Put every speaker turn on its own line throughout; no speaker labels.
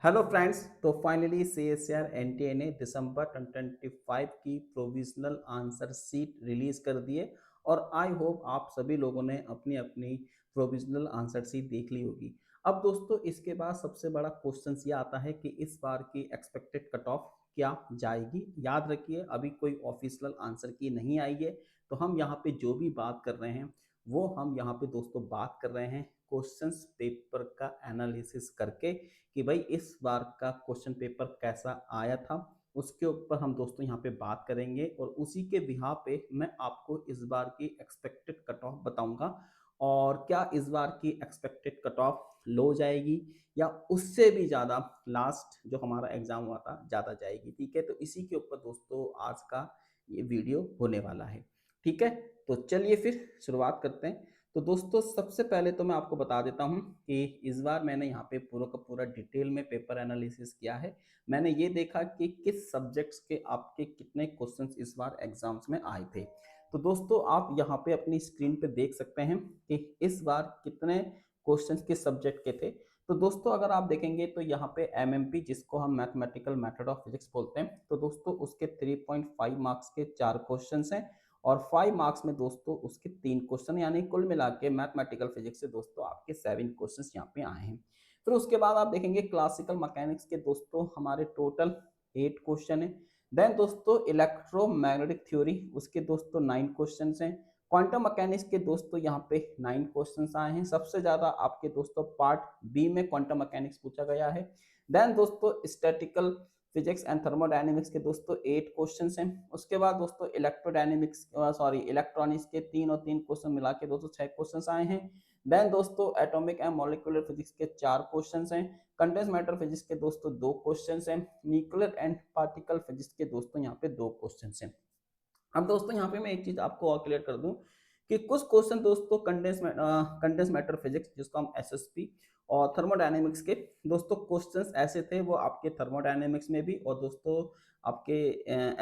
Hello friends. तो finally सीएसईआर NTA ने दिसंबर 2025 की प्रोविजनल आंसर शीट रिलीज कर दिए और आई होप आप सभी लोगों ने अपनी अपनी प्रोविजनल आंसर शीट देख ली होगी। अब दोस्तों इसके बाद सबसे बड़ा क्वेश्चन ये आता है कि इस बार की एक्सपेक्टेड कट ऑफ क्या जाएगी। याद रखिए अभी कोई ऑफिशियल आंसर की नहीं आई है, तो हम यहाँ पे जो भी बात कर रहे हैं वो हम यहाँ पे दोस्तों बात कर रहे हैं क्वेश्चंस पेपर का एनालिसिस करके कि भाई इस बार का क्वेश्चन पेपर कैसा आया था, उसके ऊपर हम दोस्तों यहाँ पे बात करेंगे और उसी के बिहार पे मैं आपको इस बार की एक्सपेक्टेड कट ऑफ बताऊंगा और क्या इस बार की एक्सपेक्टेड कट ऑफ लो जाएगी या उससे भी ज़्यादा लास्ट जो हमारा एग्जाम हुआ था ज़्यादा जाएगी। ठीक है, तो इसी के ऊपर दोस्तों आज का ये वीडियो होने वाला है। ठीक है, तो चलिए फिर शुरुआत करते हैं। तो दोस्तों सबसे पहले तो मैं आपको बता देता हूं कि इस बार मैंने यहाँ पे पूरा का पूरा डिटेल में पेपर एनालिसिस किया है। मैंने ये देखा कि किस सब्जेक्ट्स के आपके कितने क्वेश्चंस इस बार एग्जाम्स में आए थे। तो दोस्तों आप यहाँ पे अपनी स्क्रीन पे देख सकते हैं कि इस बार कितने क्वेश्चंस किस सब्जेक्ट के थे। तो दोस्तों अगर आप देखेंगे तो यहाँ पे एमएमपी जिसको हम मैथमेटिकल मेथड ऑफ फिजिक्स बोलते हैं, तो दोस्तों उसके 3.5 मार्क्स के 4 क्वेश्चंस हैं और 5 मार्क्स में दोस्तों उसके 3 क्वेश्चन, यानी कुल मिला के मैथमेटिकल फिजिक्स से दोस्तों आपके 7 क्वेश्चन यहाँ पे आए हैं। फिर उसके बाद आप देखेंगे क्लासिकल मैकेनिक्स के दोस्तों हमारे टोटल 8 क्वेश्चन है। देन दोस्तों इलेक्ट्रोमैग्नेटिक थ्योरी उसके दोस्तों 9 क्वेश्चन हैं। क्वांटम मैकेनिक्स के दोस्तों यहाँ पे 9 क्वेश्चन आए हैं। सबसे ज्यादा आपके दोस्तों पार्ट बी में क्वांटम मैकेनिक्स पूछा गया है। देन दोस्तों स्टैटिकल फिजिक्स एंड थर्मोडायनेमिक्स के दोस्तों 8 क्वेश्चंस हैं। उसके बाद दोस्तों इलेक्ट्रॉनिक्स के 3 और 3 क्वेश्चन मिला के दोस्तों 6 क्वेश्चंस आए हैं। देन दोस्तों एटॉमिक एंड मॉलिक्यूलर फिजिक्स के 4 क्वेश्चंस हैं। कंडेंस मैटर फिजिक्स के दोस्तों 2 क्वेश्चंस हैं। न्यूक्लियर एंड पार्टिकल फिजिक्स के दोस्तों यहाँ पे 2 क्वेश्चंस हैं। अब दोस्तों यहाँ पे मैं एक चीज आपको और क्लियर कर दूं कि कुछ क्वेश्चन दोस्तों कंडेंस मैटर फिजिक्स जिसको हम एसएसपी और थर्मोडायनेमिक्स के दोस्तों क्वेश्चंस ऐसे थे वो आपके थर्मोडायनेमिक्स में भी और दोस्तों आपके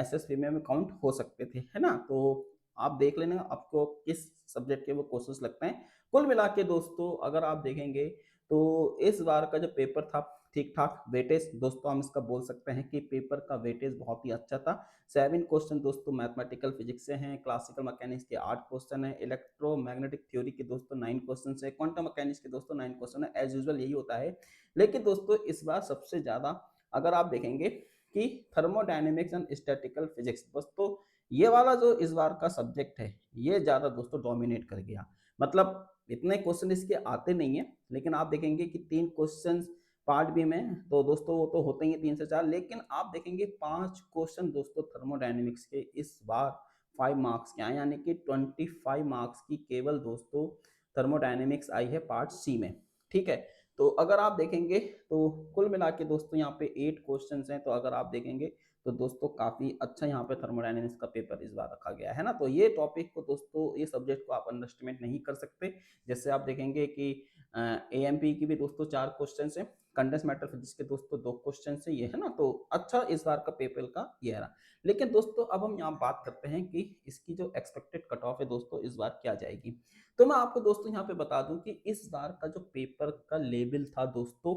एसएसपी में भी काउंट हो सकते थे, है ना। तो आप देख लेना आपको किस सब्जेक्ट के वो क्वेश्चंस लगते हैं। कुल मिला के दोस्तों अगर आप देखेंगे तो इस बार का जो पेपर था ठीक ठाक वेटेज दोस्तों हम इसका बोल सकते हैं कि पेपर का वेटेज बहुत ही अच्छा था। 7 क्वेश्चन दोस्तों मैथमेटिकल फिजिक्स से हैं। क्लासिकल मैकेनिक्स के 8 क्वेश्चन है। इलेक्ट्रोमैग्नेटिक थ्योरी के दोस्तों 9 क्वेश्चन है। क्वांटम मैकेनिक्स के दोस्तों 9 क्वेश्चन है। एज यूजुअल यही होता है। लेकिन दोस्तों इस बार सबसे ज्यादा अगर आप देखेंगे कि थर्मोडायनेमिक्स एंड स्टैटिकल फिजिक्स दोस्तों ये वाला जो इस बार का सब्जेक्ट है ये ज्यादा दोस्तों डोमिनेट कर गया। मतलब इतने क्वेश्चन इसके आते नहीं है, लेकिन आप देखेंगे कि 3 क्वेश्चन पार्ट बी में तो दोस्तों वो तो होते ही 3 से 4, लेकिन आप देखेंगे 5 क्वेश्चन दोस्तों थर्मोडायनेमिक्स के इस बार 5 मार्क्स के आए, यानी कि 25 मार्क्स की केवल दोस्तों थर्मोडायनेमिक्स आई है पार्ट सी में। ठीक है, तो अगर आप देखेंगे तो कुल मिला के दोस्तों यहाँ पे 8 क्वेश्चन हैं। तो अगर आप देखेंगे तो दोस्तों काफी अच्छा यहाँ पे थर्मोडायनेमिक्स का पेपर इस बार रखा गया है ना। तो ये टॉपिक को दोस्तों ये सब्जेक्ट को आप अंडरस्टिमेट नहीं कर सकते। जैसे आप देखेंगे कि एएमपी की भी दोस्तों 4 क्वेश्चन है। कंडेंस मैटर फिजिक्स के दोस्तों 2 क्वेश्चन है, ये है ना। तो अच्छा इस बार का पेपर का ये रहा। लेकिन दोस्तों अब हम यहाँ बात करते हैं कि इसकी जो एक्सपेक्टेड कट ऑफ है दोस्तों इस बार क्या जाएगी। तो मैं आपको दोस्तों यहाँ पे बता दूं कि इस बार का जो पेपर का लेवल था दोस्तों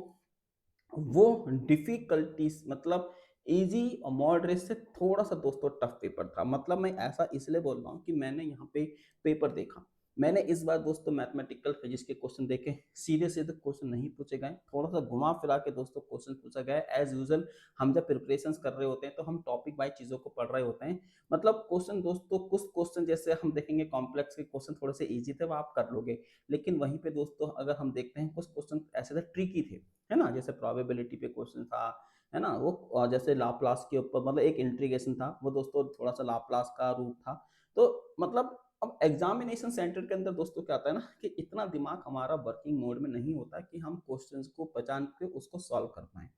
वो डिफिकल्टीज मतलब इजी और मॉडरेट से थोड़ा सा दोस्तों टफ पेपर था। मतलब मैं ऐसा इसलिए बोल रहा हूँ कि मैंने यहाँ पे पेपर देखा, मैंने इस बार दोस्तों मैथमेटिकल फिजिक्स के क्वेश्चन देखे, सीधे सीधे क्वेश्चन नहीं पूछे गए, थोड़ा सा घुमा फिरा के दोस्तों क्वेश्चन पूछा गया। एज यूजल हम जब प्रिपरेशन कर रहे होते हैं तो हम टॉपिक वाइज चीजों को पढ़ रहे होते हैं। मतलब क्वेश्चन दोस्तों कुछ क्वेश्चन जैसे हम देखेंगे कॉम्प्लेक्स के क्वेश्चन थोड़े से इजी थे वो आप कर लोगे, लेकिन वहीं पे दोस्तों अगर हम देखते हैं कुछ क्वेश्चन ऐसे थे ट्रिकी थे, है ना। जैसे प्रोबेबिलिटी पे क्वेश्चन था, है ना वो, और जैसे लाप्लास के ऊपर मतलब एक इंटीग्रेशन था वो दोस्तों थोड़ा सा लाप्लास का रूप था। तो मतलब अब एग्जामिनेशन सेंटर के अंदर दोस्तों क्या होता है ना कि इतना दिमाग हमारा वर्किंग मोड में नहीं होता कि हम क्वेश्चंस को पहचान के उसको सॉल्व कर पाए।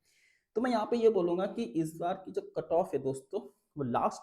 तो मैं यहाँ पे ये बोलूंगा कि इस बार की जो कट ऑफ है दोस्तों वो लास्ट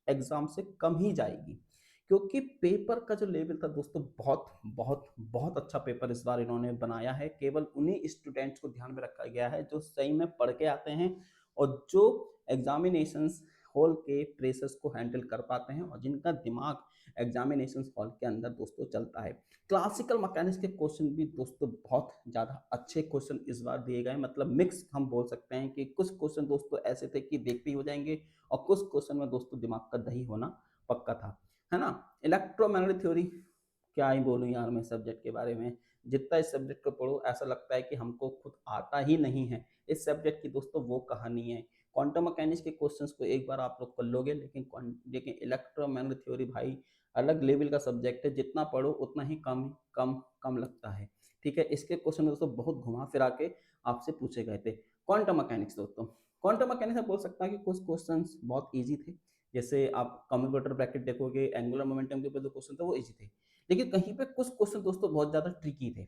एग्जाम से कम ही जाएगी, क्योंकि पेपर का जो लेवल था दोस्तों बहुत बहुत बहुत अच्छा पेपर इस बार इन्होंने बनाया है। केवल उन्हीं स्टूडेंट्स को ध्यान में रखा गया है जो सही में पढ़ के आते हैं और जो एग्जामिनेशंस हॉल के प्रेशर्स को हैंडल कर पाते हैं और जिनका दिमाग एग्जामिनेशन हॉल के अंदर दोस्तों चलता है। क्लासिकल मैकेनिक्स के क्वेश्चन भी दोस्तों बहुत ज़्यादा अच्छे क्वेश्चन इस बार दिए गए, मतलब मिक्स हम बोल सकते हैं कि कुछ क्वेश्चन दोस्तों ऐसे थे कि देखते ही हो जाएंगे और कुछ क्वेश्चन में दोस्तों दिमाग का दही होना पक्का था, है ना। इलेक्ट्रोमैग्नेटिक थ्योरी क्या ही बोलूँ यार मैं सब्जेक्ट के बारे में, जितना इस सब्जेक्ट को पढ़ो ऐसा लगता है कि हमको खुद आता ही नहीं है। इस सब्जेक्ट की दोस्तों वो कहानी है। क्वांटम मैकेनिक्स के क्वेश्चंस को एक बार आप लोग कर लोगे, लेकिन इलेक्ट्रोमैग्नेटिक थ्योरी भाई अलग लेवल का सब्जेक्ट है, जितना पढ़ो उतना ही कम कम कम लगता है। ठीक है, इसके क्वेश्चन दोस्तों बहुत घुमा फिरा के आपसे पूछे गए थे। क्वांटम मैकेनिक्स दोस्तों, क्वांटम मैकेनिक्स बोल सकता है कि कुछ क्वेश्चन बहुत ईजी थे, जैसे आप कम्यूटेटर ब्रैकेट देखोगे, एंगुलर मोमेंटम के ऊपर जो क्वेश्चन थे वो ईजी थे, लेकिन कहीं पे कुछ क्वेश्चन दोस्तों बहुत ज्यादा ट्रिकी थे,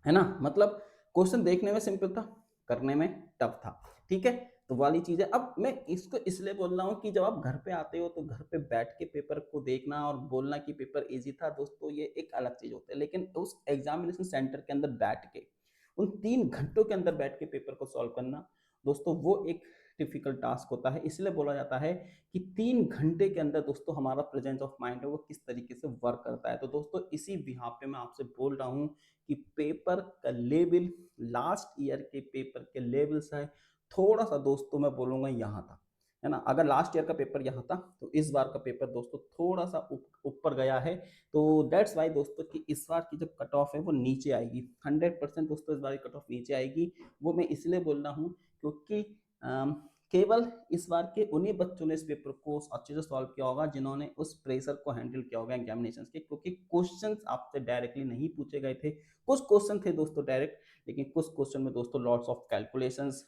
है ना। मतलब क्वेश्चन देखने में सिंपल था, करने में टफ था। ठीक है, तो वाली चीज है। अब मैं इसको इसलिए बोल रहा हूँ कि जब आप घर पे आते हो तो घर पे बैठ के पेपर को देखना और बोलना कि पेपर इजी था दोस्तों, ये एक अलग चीज होता है, लेकिन उस एग्जामिनेशन सेंटर के अंदर बैठ के उन 3 घंटों के अंदर बैठ के पेपर को सॉल्व करना दोस्तों वो एक डिफिकल्ट टास्क होता है। इसलिए बोला जाता है कि 3 घंटे के अंदर दोस्तों हमारा प्रेजेंस ऑफ माइंड है वो किस तरीके से वर्क करता है। तो दोस्तों इसी बिहार पे मैं आपसे बोल रहा हूँ कि पेपर का लेवल लास्ट ईयर के पेपर के लेवल से थोड़ा सा दोस्तों मैं बोलूंगा यहाँ था, है ना। अगर लास्ट ईयर का पेपर यहाँ था तो इस बार का पेपर दोस्तों थोड़ा सा ऊपर गया है। तो दैट्स वाई दोस्तों कि इस बार की जो कट ऑफ है वो नीचे आएगी, 100% दोस्तों इस बार की कट ऑफ नीचे आएगी। वो मैं इसलिए बोल रहा हूँ क्योंकि केवल इस बार के उन्हीं बच्चों ने इस पेपर को अच्छे से सॉल्व किया होगा जिन्होंने उस प्रेशर को हैंडल किया होगा एग्जामिनेशन के, क्योंकि क्वेश्चंस आपसे डायरेक्टली नहीं पूछे गए थे। कुछ क्वेश्चन थे दोस्तों डायरेक्ट, लेकिन कुछ क्वेश्चन में दोस्तों लॉट्स ऑफ कैलकुलेशंस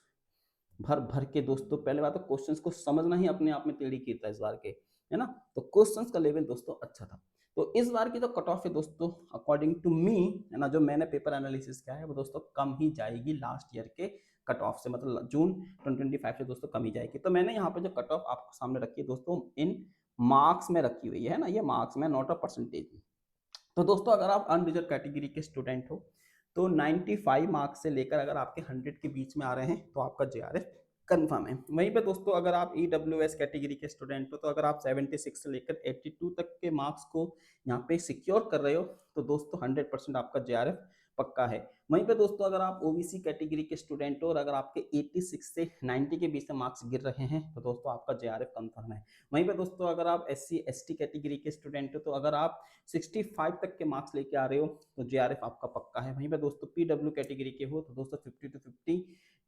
भर भर के दोस्तों, पहले बात तो क्वेश्चंस को समझना ही अपने आप में टेढ़ी की था इस बार के, है ना। तो क्वेश्चंस का लेवल दोस्तों अच्छा था। तो इस बार की जो कट ऑफ है दोस्तों अकॉर्डिंग टू मी, है ना, जो मैंने पेपर एनालिसिस किया है वो दोस्तों कम ही जाएगी लास्ट ईयर के कट ऑफ से, मतलब जून 2025 से दोस्तों कम ही जाएगी। तो मैंने यहाँ पे जो कट ऑफ आपको सामने रखी है दोस्तों इन मार्क्स में रखी हुई है ना, ये मार्क्स में नॉट अ परसेंटेज। तो दोस्तों अगर आप अनरिजर्व कैटेगरी के स्टूडेंट हो तो 95 मार्क्स से लेकर अगर आपके 100 के बीच में आ रहे हैं तो आपका जेआरएफ कंफर्म है। वहीं पे दोस्तों अगर आप ईडब्ल्यूएस कैटेगरी के स्टूडेंट हो तो अगर आप 76 से लेकर 82 तक के मार्क्स को यहाँ पे सिक्योर कर रहे हो तो दोस्तों 100% आपका जेआरएफ पक्का है। वहीं पे दोस्तों अगर आप ओबीसी कैटेगरी के स्टूडेंट हो और अगर आपके 86 से 90 के बीच में मार्क्स गिर रहे हैं तो दोस्तों आपका जेआरएफ कंफर्म है। वहीं पे दोस्तों अगर आप एससी एसटी कैटेगरी के स्टूडेंट हो तो अगर आप 65 तक के मार्क्स लेके आ रहे हो तो जेआरएफ आपका पक्का है। वहीं पे दोस्तों पीडब्ल्यू कैटेगरी के हो तो दोस्तों 50 टू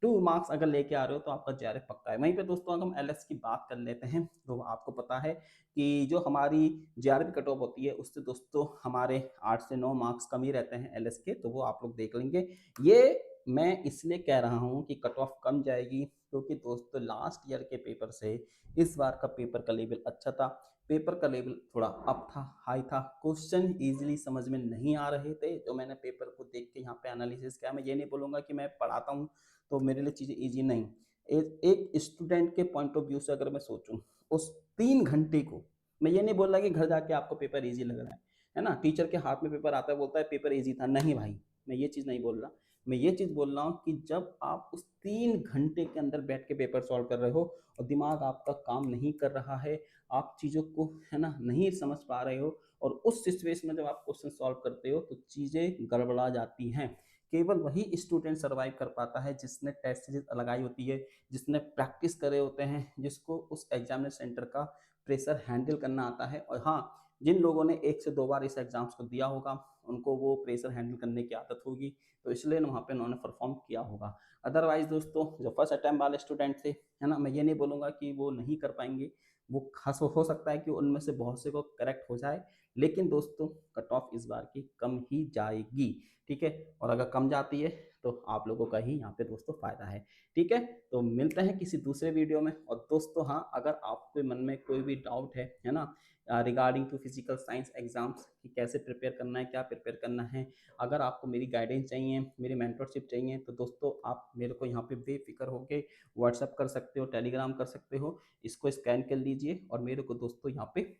52 मार्क्स अगर लेके आ रहे हो तो आपका जेआरएफ पक्का है। वहीं पे दोस्तों अगर हम एलएस की बात कर लेते हैं तो आपको पता है कि जो हमारी जेआरएफ कट ऑफ होती है उससे दोस्तों हमारे 8 से 9 मार्क्स कम ही रहते हैं एलएस के, तो वो आप लोग देख लेंगे। ये मैं इसलिए कह रहा हूँ कि कट ऑफ कम जाएगी क्योंकि दोस्तों लास्ट ईयर के पेपर से इस बार का पेपर का लेवल अच्छा था, पेपर का लेवल थोड़ा अप था, हाई था, क्वेश्चन इजीली समझ में नहीं आ रहे थे। जो मैंने पेपर को देख के यहाँ पे एनालिसिस किया, मैं ये नहीं बोलूँगा कि मैं पढ़ाता हूँ तो मेरे लिए चीज़ें ईजी नहीं, एक स्टूडेंट के पॉइंट ऑफ व्यू से अगर मैं सोचूं उस 3 घंटे को, मैं ये नहीं बोल रहा कि घर जाके आपको पेपर इजी लग रहा है ना, टीचर के हाथ में पेपर आता है बोलता है पेपर इजी था, नहीं भाई मैं ये चीज़ नहीं बोल रहा। मैं ये चीज़ बोल रहा हूँ कि जब आप उस 3 घंटे के अंदर बैठ के पेपर सॉल्व कर रहे हो और दिमाग आपका काम नहीं कर रहा है, आप चीज़ों को, है ना, नहीं समझ पा रहे हो और उस सिचुएशन में जब आप क्वेश्चन सॉल्व करते हो तो चीज़ें गड़बड़ा जाती हैं। केवल वही स्टूडेंट सर्वाइव कर पाता है जिसने टेस्ट सीरीज लगाई होती है, जिसने प्रैक्टिस करे होते हैं, जिसको उस एग्जामिनेशन सेंटर का प्रेशर हैंडल करना आता है। और हाँ, जिन लोगों ने 1 से 2 बार इस एग्जाम्स को दिया होगा उनको वो प्रेशर हैंडल करने की आदत होगी, तो इसलिए वहाँ पे उन्होंने परफॉर्म किया होगा। अदरवाइज दोस्तों जो फर्स्ट अटैम्प्ट वाले स्टूडेंट थे, है ना, मैं ये नहीं बोलूँगा कि वो नहीं कर पाएंगे, वो खास हो सकता है कि उनमें से बहुत से को करेक्ट हो जाए, लेकिन दोस्तों कट ऑफ इस बार की कम ही जाएगी। ठीक है, और अगर कम जाती है तो आप लोगों का ही यहाँ पे दोस्तों फायदा है। ठीक है, तो मिलते हैं किसी दूसरे वीडियो में। और दोस्तों हाँ, अगर आपके मन में कोई भी डाउट है ना, regarding to physical science exams कि कैसे प्रिपेयर करना है, क्या प्रिपेयर करना है, अगर आपको मेरी गाइडेंस चाहिए, मेरी मेंटरशिप चाहिए, तो दोस्तों आप मेरे को यहाँ पे बेफिक्र होके व्हाट्सअप कर सकते हो, टेलीग्राम कर सकते हो, इसको स्कैन कर लीजिए और मेरे को दोस्तों यहाँ पे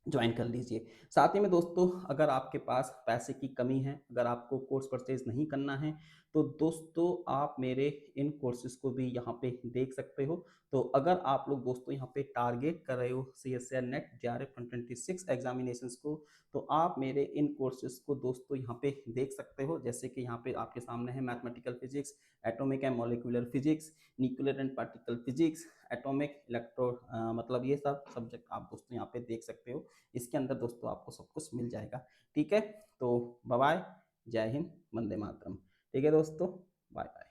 ज्वाइन कर लीजिए। साथ ही में दोस्तों अगर आपके पास पैसे की कमी है, अगर आपको कोर्स परचेज नहीं करना है तो दोस्तों आप मेरे इन कोर्सेज को भी यहाँ पे देख सकते हो। तो अगर आप लोग दोस्तों यहाँ पे टारगेट कर रहे हो CSIR नेट JRF 2026 एग्जामिनेशंस को, तो आप मेरे इन कोर्सेज को दोस्तों यहाँ पे देख सकते हो। जैसे कि यहाँ पे आपके सामने है mathematical physics, atomic and molecular physics, nuclear and particle physics, atomic electro मतलब ये सब सब्जेक्ट आप दोस्तों यहाँ पे देख सकते हो। इसके अंदर दोस्तों आपको सब कुछ मिल जाएगा। ठीक है, तो बाय बाय, जय हिंद, वंदे मातरम। ठीक है दोस्तों, बाय बाय।